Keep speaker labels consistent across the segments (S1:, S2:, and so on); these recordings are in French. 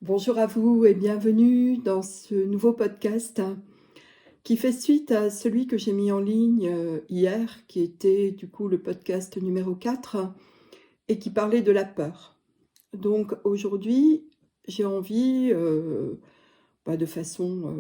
S1: Bonjour à vous et bienvenue dans ce nouveau podcast qui fait suite à celui que j'ai mis en ligne hier, qui était du coup le podcast numéro 4 et qui parlait de la peur. Donc aujourd'hui, j'ai envie, de façon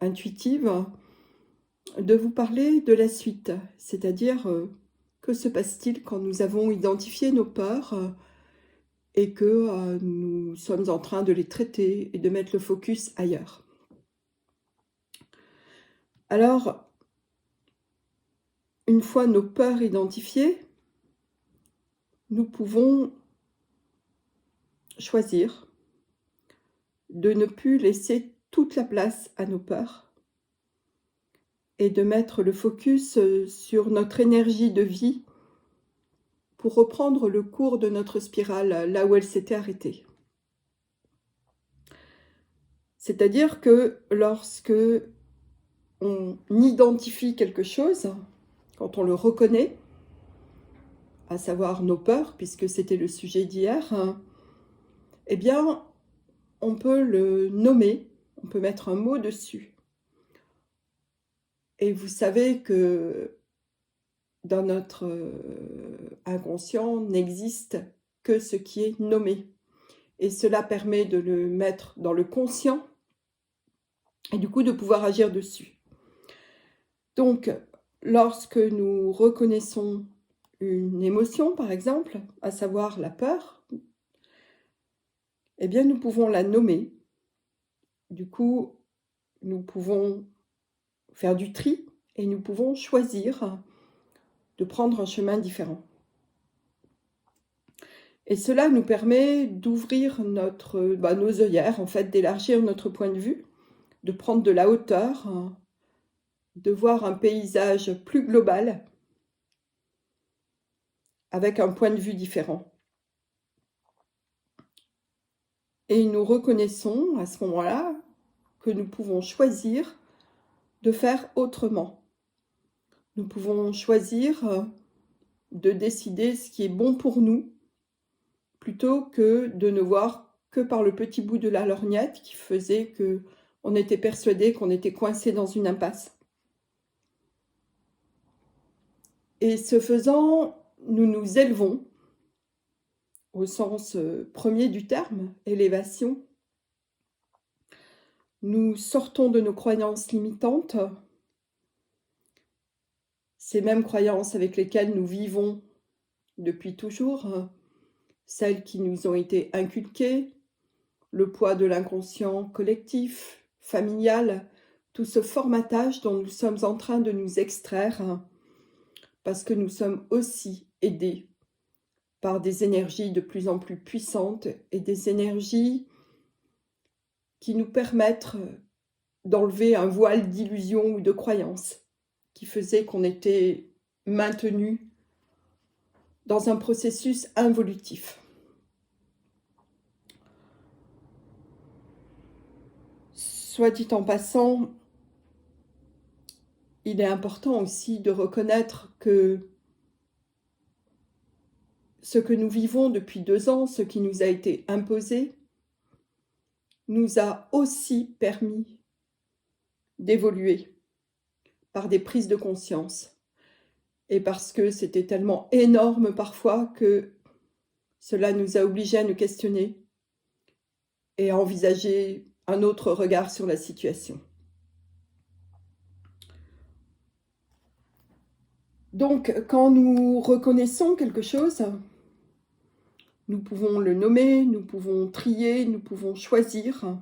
S1: intuitive, de vous parler de la suite, c'est-à-dire que se passe-t-il quand nous avons identifié nos peurs et que nous sommes en train de les traiter et de mettre le focus ailleurs. Alors, une fois nos peurs identifiées, nous pouvons choisir de ne plus laisser toute la place à nos peurs et de mettre le focus sur notre énergie de vie pour reprendre le cours de notre spirale là où elle s'était arrêtée. C'est-à-dire que lorsque on identifie quelque chose, quand on le reconnaît, à savoir nos peurs, puisque c'était le sujet d'hier, eh bien, on peut le nommer, on peut mettre un mot dessus. Et vous savez que dans notre inconscient n'existe que ce qui est nommé. Et cela permet de le mettre dans le conscient et du coup de pouvoir agir dessus. Donc, lorsque nous reconnaissons une émotion, par exemple, à savoir la peur, eh bien nous pouvons la nommer. Du coup, nous pouvons faire du tri et nous pouvons choisir de prendre un chemin différent. Et cela nous permet d'ouvrir nos œillères, en fait, d'élargir notre point de vue, de prendre de la hauteur, de voir un paysage plus global, avec un point de vue différent. Et nous reconnaissons à ce moment-là que nous pouvons choisir de faire autrement. Nous pouvons choisir de décider ce qui est bon pour nous, plutôt que de ne voir que par le petit bout de la lorgnette qui faisait qu'on était persuadé qu'on était coincé dans une impasse. Et ce faisant, nous nous élevons, au sens premier du terme, élévation. Nous sortons de nos croyances limitantes, ces mêmes croyances avec lesquelles nous vivons depuis toujours, celles qui nous ont été inculquées, le poids de l'inconscient collectif, familial, tout ce formatage dont nous sommes en train de nous extraire, parce que nous sommes aussi aidés par des énergies de plus en plus puissantes et des énergies qui nous permettent d'enlever un voile d'illusion ou de croyance qui faisait qu'on était maintenu dans un processus involutif. Soit dit en passant, il est important aussi de reconnaître que ce que nous vivons depuis 2 ans, ce qui nous a été imposé, nous a aussi permis d'évoluer par des prises de conscience. Et parce que c'était tellement énorme parfois que cela nous a obligés à nous questionner et à envisager un autre regard sur la situation. Donc, quand nous reconnaissons quelque chose, nous pouvons le nommer, nous pouvons trier, nous pouvons choisir.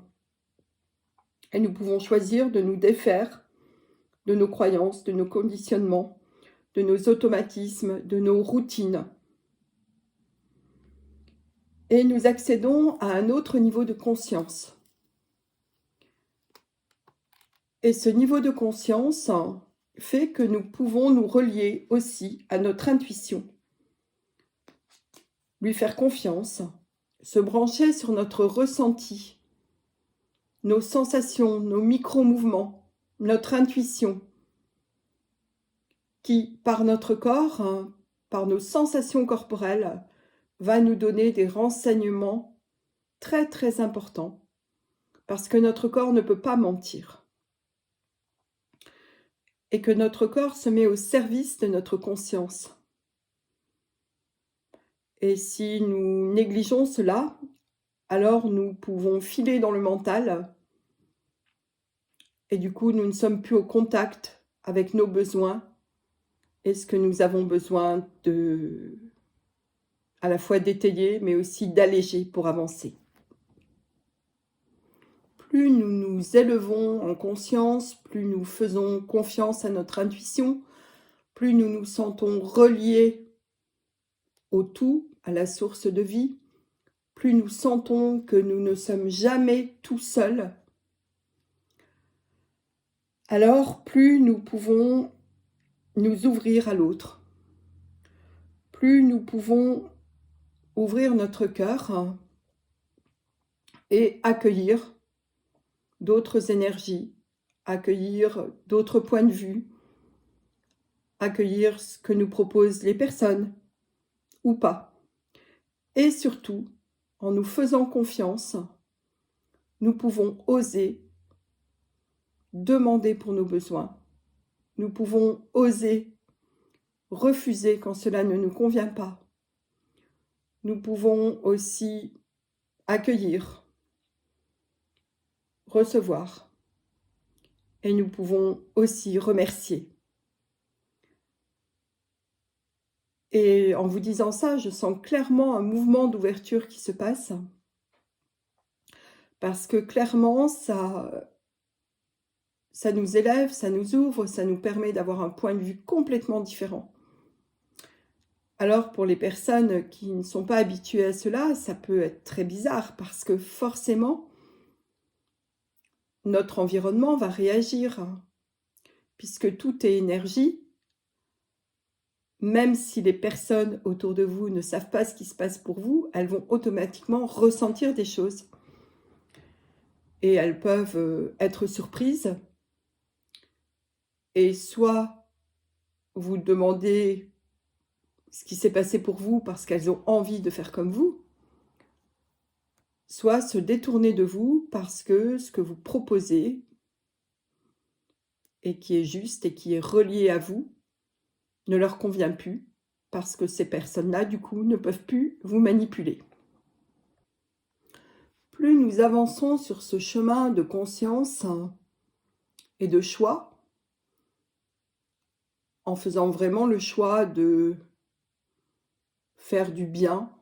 S1: Et nous pouvons choisir de nous défaire de nos croyances, de nos conditionnements, de nos automatismes, de nos routines. Et nous accédons à un autre niveau de conscience. Et ce niveau de conscience fait que nous pouvons nous relier aussi à notre intuition, lui faire confiance, se brancher sur notre ressenti, nos sensations, nos micro-mouvements, notre intuition, qui, par notre corps, par nos sensations corporelles, va nous donner des renseignements très très important, parce que notre corps ne peut pas mentir et que notre corps se met au service de notre conscience. Et si nous négligeons cela, alors nous pouvons filer dans le mental et du coup nous ne sommes plus au contact avec nos besoins et ce que nous avons besoin de à la fois d'étayer mais aussi d'alléger pour avancer. Plus nous nous élevons en conscience, plus nous faisons confiance à notre intuition, plus nous nous sentons reliés au tout, à la source de vie, plus nous sentons que nous ne sommes jamais tout seuls, alors plus nous pouvons nous ouvrir à l'autre, plus nous pouvons ouvrir notre cœur et accueillir d'autres énergies, accueillir d'autres points de vue, accueillir ce que nous proposent les personnes ou pas. Et surtout, en nous faisant confiance, nous pouvons oser demander pour nos besoins. Nous pouvons oser refuser quand cela ne nous convient pas. Nous pouvons aussi accueillir, recevoir. Et nous pouvons aussi remercier. Et en vous disant ça, je sens clairement un mouvement d'ouverture qui se passe. Parce que clairement, ça nous élève, ça nous ouvre, ça nous permet d'avoir un point de vue complètement différent. Alors pour les personnes qui ne sont pas habituées à cela, ça peut être très bizarre parce que forcément, notre environnement va réagir. Puisque tout est énergie, même si les personnes autour de vous ne savent pas ce qui se passe pour vous, elles vont automatiquement ressentir des choses. Et elles peuvent être surprises. Et soit vous demandez ce qui s'est passé pour vous parce qu'elles ont envie de faire comme vous, soit se détourner de vous parce que ce que vous proposez et qui est juste et qui est relié à vous ne leur convient plus parce que ces personnes-là, du coup, ne peuvent plus vous manipuler. Plus nous avançons sur ce chemin de conscience et de choix, en faisant vraiment le choix de faire du bien,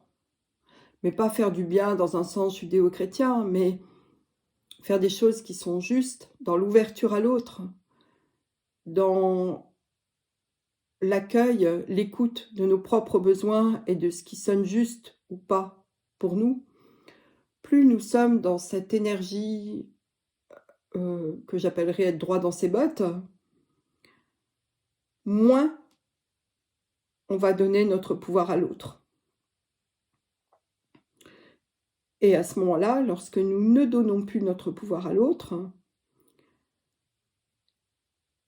S1: mais pas faire du bien dans un sens judéo-chrétien, mais faire des choses qui sont justes, dans l'ouverture à l'autre, dans l'accueil, l'écoute de nos propres besoins et de ce qui sonne juste ou pas pour nous, plus nous sommes dans cette énergie que j'appellerais être droit dans ses bottes, moins on va donner notre pouvoir à l'autre. Et à ce moment-là, lorsque nous ne donnons plus notre pouvoir à l'autre,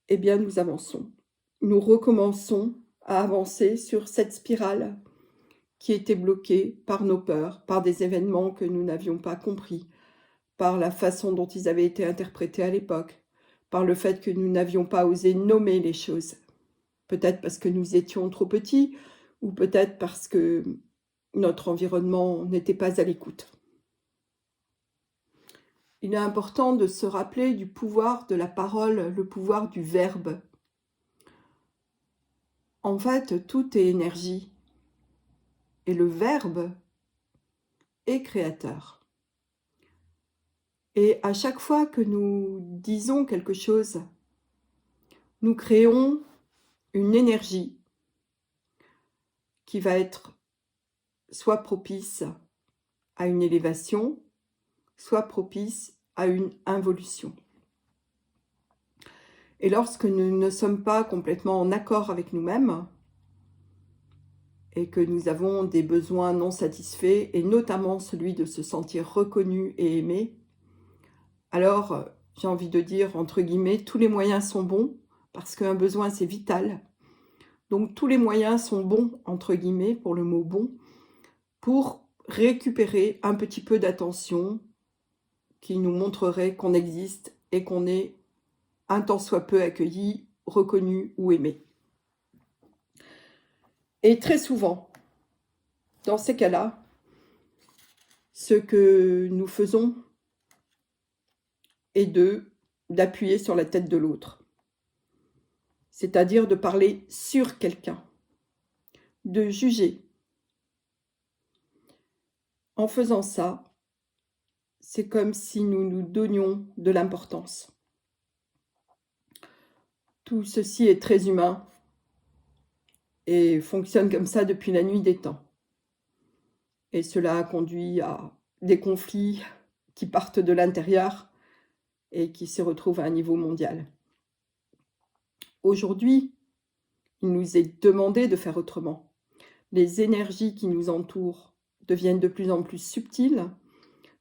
S1: eh bien nous avançons. Nous recommençons à avancer sur cette spirale qui était bloquée par nos peurs, par des événements que nous n'avions pas compris, par la façon dont ils avaient été interprétés à l'époque, par le fait que nous n'avions pas osé nommer les choses. Peut-être parce que nous étions trop petits, ou peut-être parce que notre environnement n'était pas à l'écoute. Il est important de se rappeler du pouvoir de la parole, le pouvoir du verbe. En fait, tout est énergie. Et le verbe est créateur. Et à chaque fois que nous disons quelque chose, nous créons une énergie qui va être soit propice à une élévation, soit propice à une involution. Et lorsque nous ne sommes pas complètement en accord avec nous-mêmes et que nous avons des besoins non satisfaits, et notamment celui de se sentir reconnu et aimé, alors j'ai envie de dire, entre guillemets, tous les moyens sont bons, parce qu'un besoin c'est vital. Donc tous les moyens sont bons, entre guillemets, pour le mot bon, pour récupérer un petit peu d'attention qui nous montrerait qu'on existe et qu'on est un tant soit peu accueilli, reconnu ou aimé. Et très souvent, dans ces cas-là, ce que nous faisons est d'appuyer sur la tête de l'autre, c'est-à-dire de parler sur quelqu'un, de juger. En faisant ça, c'est comme si nous nous donnions de l'importance. Tout ceci est très humain et fonctionne comme ça depuis la nuit des temps. Et cela a conduit à des conflits qui partent de l'intérieur et qui se retrouvent à un niveau mondial. Aujourd'hui, il nous est demandé de faire autrement. Les énergies qui nous entourent deviennent de plus en plus subtiles,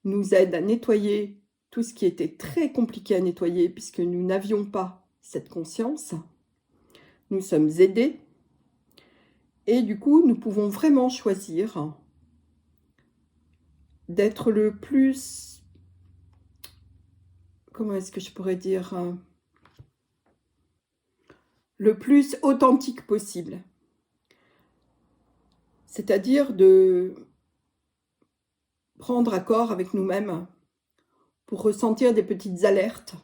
S1: nous aident à nettoyer tout ce qui était très compliqué à nettoyer puisque nous n'avions pas cette conscience. Nous sommes aidés et du coup, nous pouvons vraiment choisir d'être le plus, comment est-ce que je pourrais dire, le plus authentique possible. C'est-à-dire de prendre accord avec nous-mêmes pour ressentir des petites alertes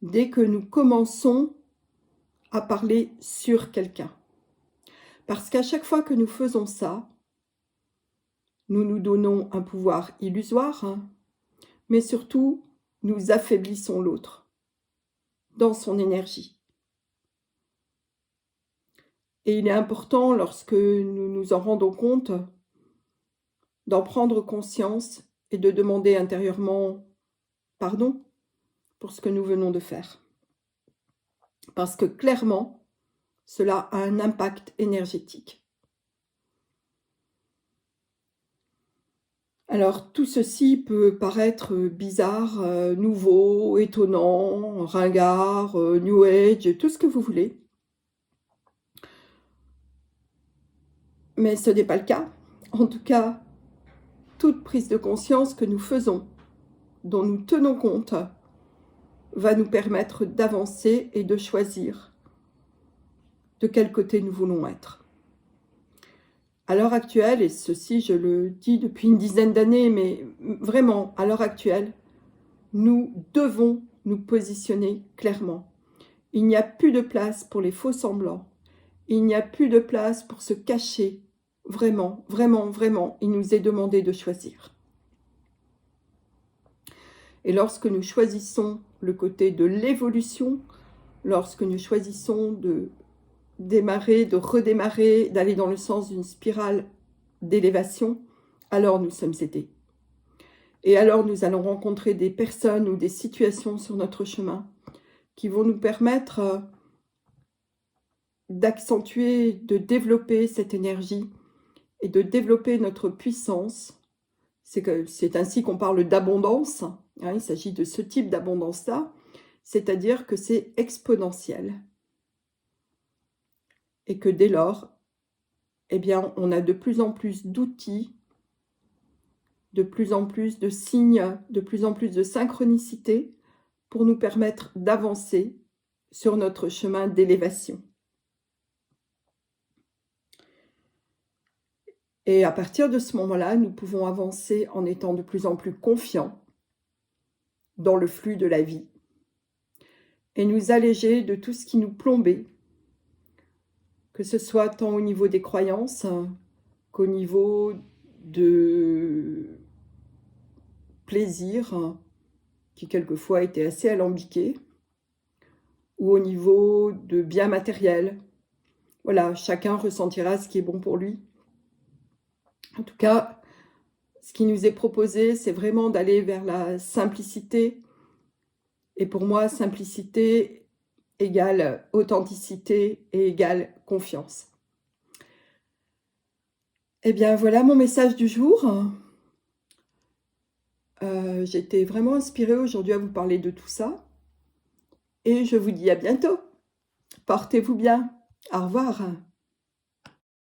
S1: dès que nous commençons à parler sur quelqu'un. Parce qu'à chaque fois que nous faisons ça, nous nous donnons un pouvoir illusoire, mais surtout, nous affaiblissons l'autre dans son énergie. Et il est important, lorsque nous nous en rendons compte, d'en prendre conscience et de demander intérieurement pardon pour ce que nous venons de faire. Parce que clairement, cela a un impact énergétique. Alors, tout ceci peut paraître bizarre, nouveau, étonnant, ringard, New Age, tout ce que vous voulez. Mais ce n'est pas le cas. En tout cas, toute prise de conscience que nous faisons, dont nous tenons compte, va nous permettre d'avancer et de choisir de quel côté nous voulons être. À l'heure actuelle, et ceci je le dis depuis une dizaine d'années, mais vraiment, à l'heure actuelle, nous devons nous positionner clairement. Il n'y a plus de place pour les faux semblants. Il n'y a plus de place pour se cacher. Vraiment, vraiment, vraiment, il nous est demandé de choisir. Et lorsque nous choisissons le côté de l'évolution, lorsque nous choisissons de démarrer, de redémarrer, d'aller dans le sens d'une spirale d'élévation, alors nous sommes aidés. Et alors nous allons rencontrer des personnes ou des situations sur notre chemin qui vont nous permettre d'accentuer, de développer cette énergie et de développer notre puissance. C'est ainsi qu'on parle d'abondance, hein, il s'agit de ce type d'abondance-là, c'est-à-dire que c'est exponentiel. Et que dès lors, eh bien, on a de plus en plus d'outils, de plus en plus de signes, de plus en plus de synchronicité pour nous permettre d'avancer sur notre chemin d'élévation. Et à partir de ce moment-là, nous pouvons avancer en étant de plus en plus confiants dans le flux de la vie et nous alléger de tout ce qui nous plombait, que ce soit tant au niveau des croyances qu'au niveau de plaisir qui quelquefois était assez alambiqué, ou au niveau de biens matériels. Voilà, chacun ressentira ce qui est bon pour lui. En tout cas, ce qui nous est proposé, c'est vraiment d'aller vers la simplicité. Et pour moi, simplicité égale authenticité et égale confiance. Eh bien, voilà mon message du jour. J'étais vraiment inspirée aujourd'hui à vous parler de tout ça. Et je vous dis à bientôt. Portez-vous bien. Au revoir.